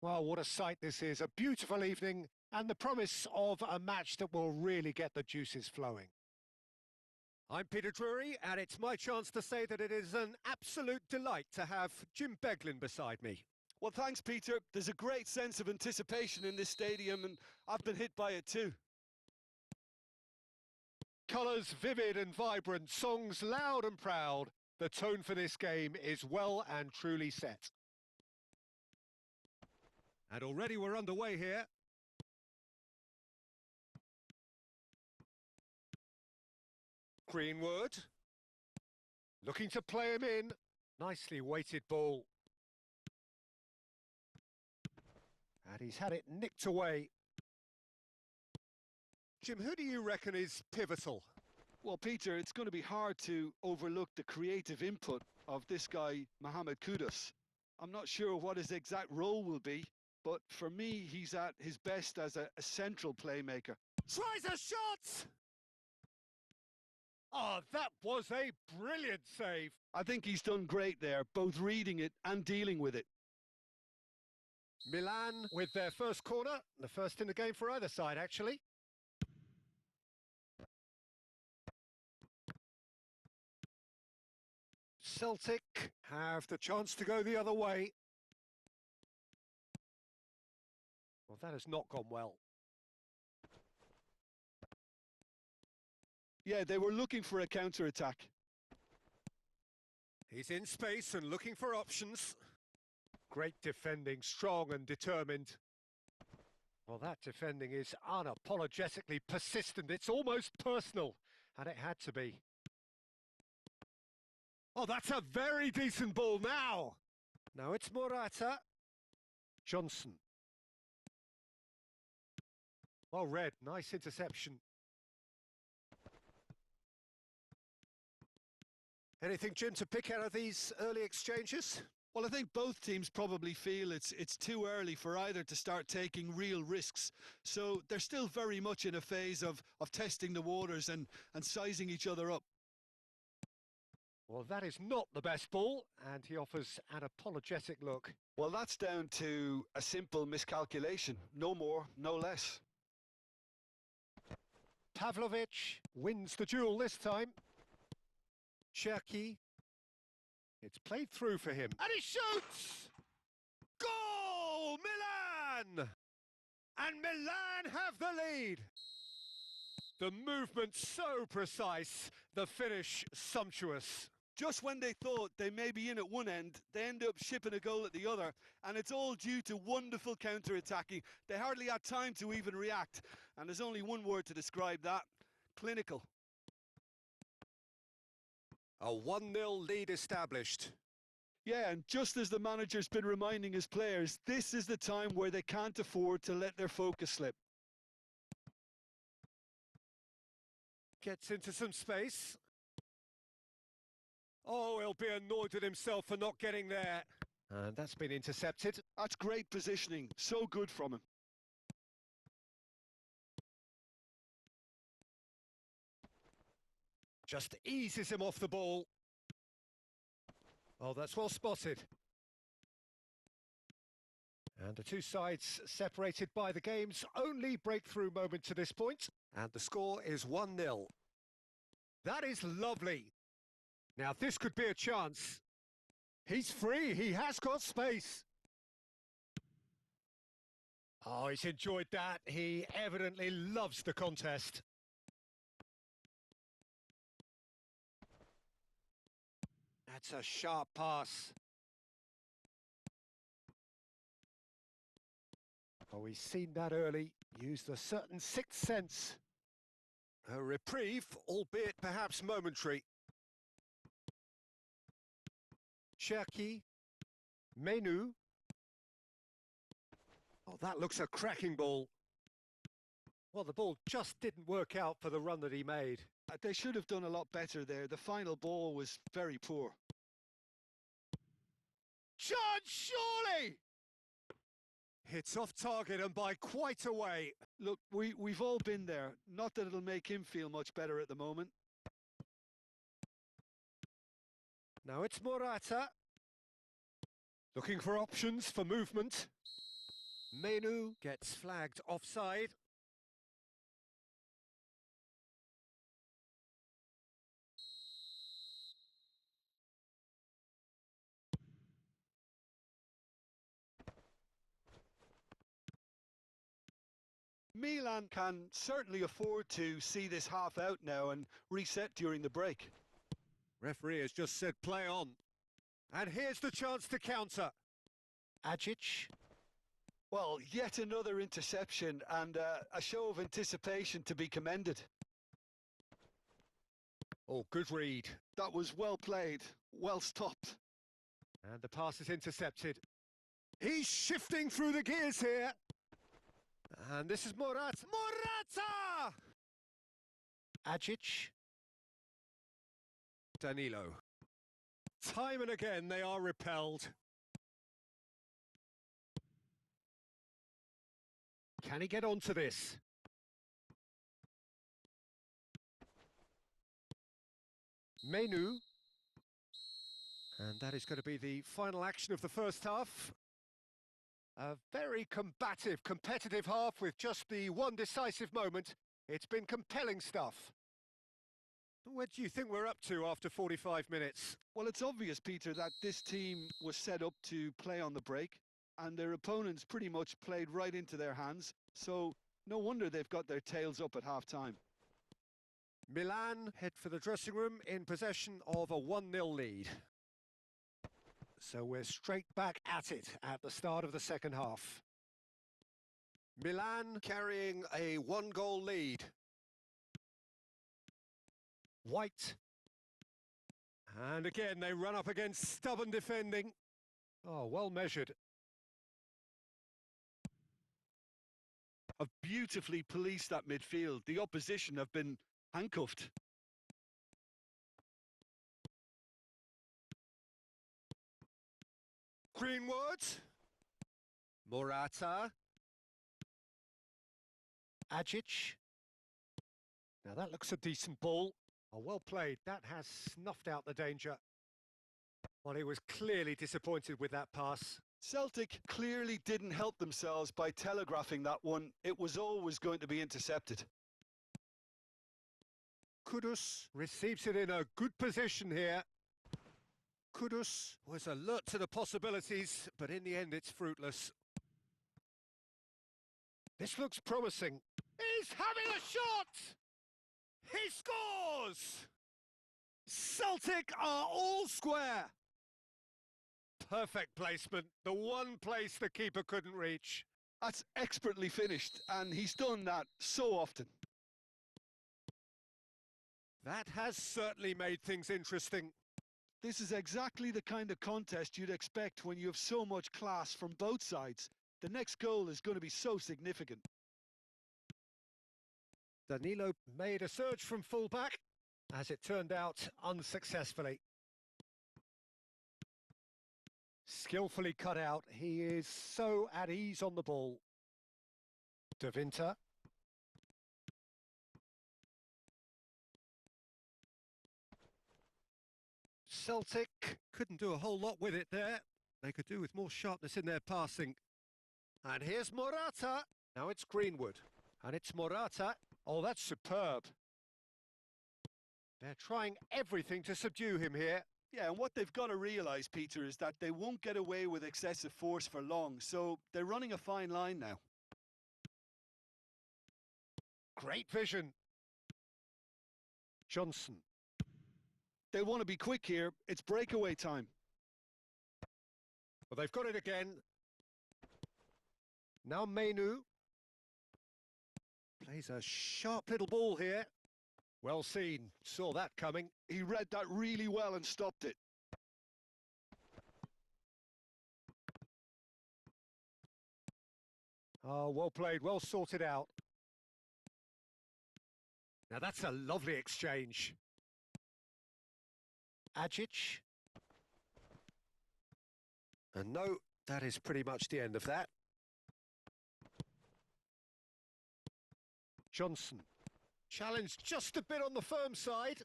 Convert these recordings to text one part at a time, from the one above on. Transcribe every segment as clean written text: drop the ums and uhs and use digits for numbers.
Well, what a sight this is. A beautiful evening and the promise of a match that will really get the juices flowing. I'm Peter Drury, and it's my chance to say that it is an absolute delight to have Jim Beglin beside me. Well, thanks, Peter. There's a great sense of anticipation in this stadium, and I've been hit by it too. Colours vivid and vibrant, songs loud and proud. The tone for this game is well and truly set. And already we're underway here. Greenwood. Looking to play him in. Nicely weighted ball. And he's had it nicked away. Jim, who do you reckon is pivotal? Well, Peter, it's going to be hard to overlook the creative input of this guy, Mohamed Kudus. I'm not sure what his exact role will be, but for me, he's at his best as a central playmaker. Tries a shot! Oh, that was a brilliant save. I think he's done great there, both reading it and dealing with it. Milan with their first corner, the first in the game for either side, actually. Celtic have the chance to go the other way. Well, that has not gone well. Yeah, they were looking for a counter-attack. He's in space and looking for options. Great defending, strong and determined. Well, that defending is unapologetically persistent. It's almost personal, and it had to be. Oh, that's a very decent ball now. Now it's Morata. Johnson. Well read, nice interception. Anything, Jim, to pick out of these early exchanges? Well, I think both teams probably feel it's too early for either to start taking real risks. So they're still very much in a phase of testing the waters and sizing each other up. Well, that is not the best ball, and he offers an apologetic look. Well, that's down to a simple miscalculation. No more, no less. Pavlovic wins the duel this time. Cherki. It's played through for him. And he shoots! Goal! Milan! And Milan have the lead. The movement so precise, the finish sumptuous. Just when they thought they may be in at one end, they end up shipping a goal at the other, and it's all due to wonderful counter-attacking. They hardly had time to even react, and there's only one word to describe that: clinical. A 1-0 lead established. Yeah, and just as the manager's been reminding his players, this is the time where they can't afford to let their focus slip. Gets into some space. Oh, he'll be annoyed with himself for not getting there. And that's been intercepted. That's great positioning. So good from him. Just eases him off the ball. Oh, that's well spotted. And the two sides separated by the game's only breakthrough moment to this point. And the score is 1-0. That is lovely. Now, this could be a chance. He's free. He has got space. Oh, he's enjoyed that. He evidently loves the contest. That's a sharp pass. Oh, he's seen that early. Used a certain sixth sense. A reprieve, albeit perhaps momentary. Cherki. Menu. Oh, that looks a cracking ball. Well, the ball just didn't work out for the run that he made. They should have done a lot better there. The final ball was very poor. Chance, surely! Hits off target and by quite a way. Look, we've all been there. Not that it'll make him feel much better at the moment. Now it's Morata. Looking for options for movement. Menu gets flagged offside. Milan can certainly afford to see this half out now and reset during the break. Referee has just said play on. And here's the chance to counter. Agic. Well, yet another interception and a show of anticipation to be commended. Oh, good read. That was well played, well stopped. And the pass is intercepted. He's shifting through the gears here. And this is Morata. Morata! Agic. Danilo. Time and again they are repelled. Can he get onto this? Menu. And that is going to be the final action of the first half. A very combative, competitive half with just the one decisive moment. It's been compelling stuff. What do you think we're up to after 45 minutes? Well, it's obvious, Peter, that this team was set up to play on the break, and their opponents pretty much played right into their hands, so no wonder they've got their tails up at half-time. Milan head for the dressing room in possession of a 1-0 lead. So we're straight back at it at the start of the second half. Milan carrying a 1-goal lead. White. And again, they run up against stubborn defending. Oh, well measured. Have beautifully policed that midfield. The opposition have been handcuffed. Greenwood. Morata. Agic. Now that looks a decent ball. Oh, well played. That has snuffed out the danger. Well, he was clearly disappointed with that pass. Celtic clearly didn't help themselves by telegraphing that one. It was always going to be intercepted. Kudus receives it in a good position here. Kudus was alert to the possibilities, but in the end it's fruitless. This looks promising. He's having a shot! He scores! Celtic are all square. Perfect placement, the one place the keeper couldn't reach. That's expertly finished, and he's done that so often. That has certainly made things interesting. This is exactly the kind of contest you'd expect when you have so much class from both sides. The next goal is going to be so significant. Danilo made a surge from fullback, as it turned out unsuccessfully. Skillfully cut out, he is so at ease on the ball. De Winter. Celtic couldn't do a whole lot with it there. They could do with more sharpness in their passing. And here's Morata. Now it's Greenwood. And it's Morata. Oh, that's superb. They're trying everything to subdue him here. Yeah, and what they've got to realise, Peter, is that they won't get away with excessive force for long, so they're running a fine line now. Great vision. Johnson. They want to be quick here. It's breakaway time. Well, they've got it again. Now Menu. Plays a sharp little ball here. Well seen. Saw that coming. He read that really well and stopped it. Oh, well played. Well sorted out. Now that's a lovely exchange. Agic. And no, that is pretty much the end of that. Johnson. Challenged just a bit on the firm side.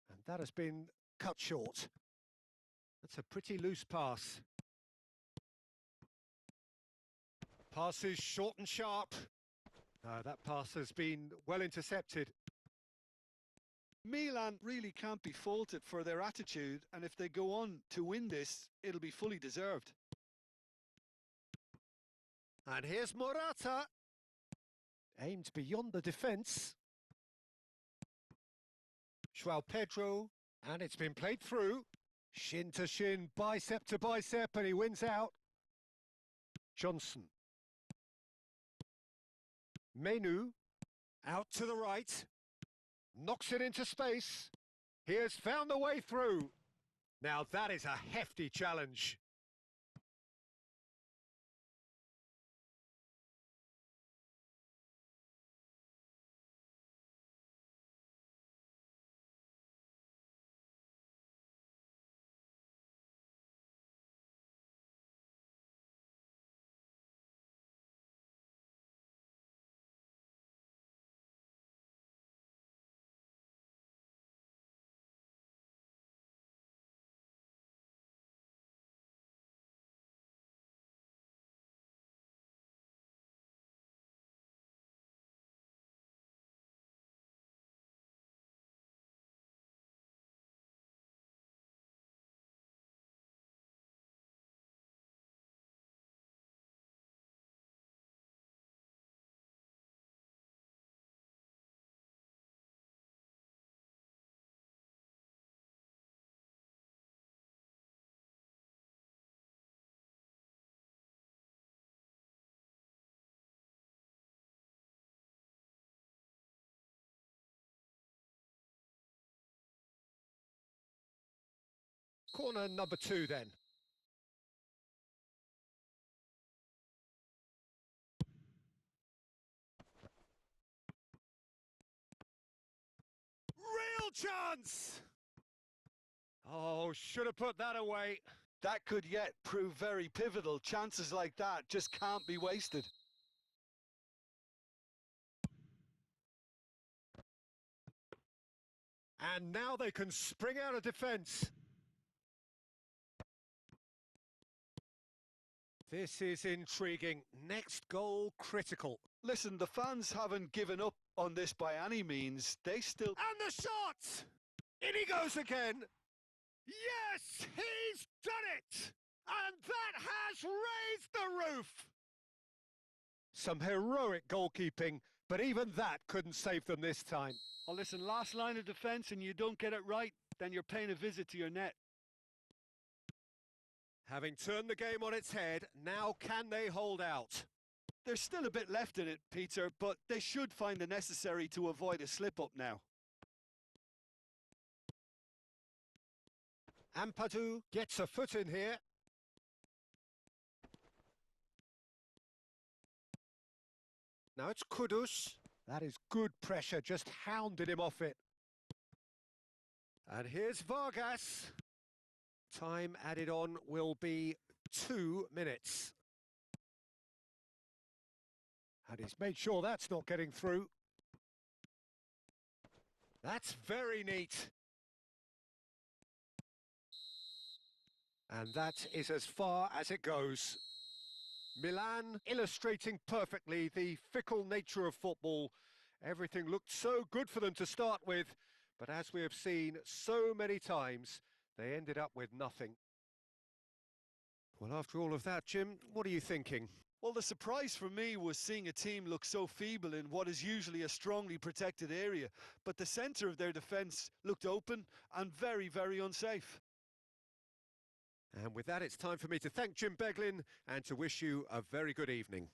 And that has been cut short. That's a pretty loose pass. Pass is short and sharp. That pass has been well intercepted. Milan really can't be faulted for their attitude, and if they go on to win this, it'll be fully deserved. And here's Morata. Aimed beyond the defence. João Pedro, and it's been played through. Shin to shin, bicep to bicep, and he wins out. Johnson. Menu, out to the right. Knocks it into space. He has found the way through. Now that is a hefty challenge. Corner number 2 then. Real chance! Oh, should have put that away. That could yet prove very pivotal. Chances like that just can't be wasted. And now they can spring out of defence. This is intriguing. Next goal critical. Listen, the fans haven't given up on this by any means. They still... And the shot! In he goes again. Yes, he's done it! And that has raised the roof! Some heroic goalkeeping, but even that couldn't save them this time. Oh, listen, last line of defence and you don't get it right, then you're paying a visit to your net. Having turned the game on its head, now can they hold out? There's still a bit left in it, Peter, but they should find the necessary to avoid a slip-up now. Ampadu gets a foot in here. Now it's Kudus. That is good pressure, just hounded him off it. And here's Vargas. Time added on will be 2 minutes. And he's made sure that's not getting through. That's very neat. And that is as far as it goes. Milan illustrating perfectly the fickle nature of football. Everything looked so good for them to start with, but as we have seen so many times, they ended up with nothing. Well, after all of that, Jim, what are you thinking? Well, the surprise for me was seeing a team look so feeble in what is usually a strongly protected area, but the centre of their defence looked open and very, very unsafe. And with that, it's time for me to thank Jim Beglin and to wish you a very good evening.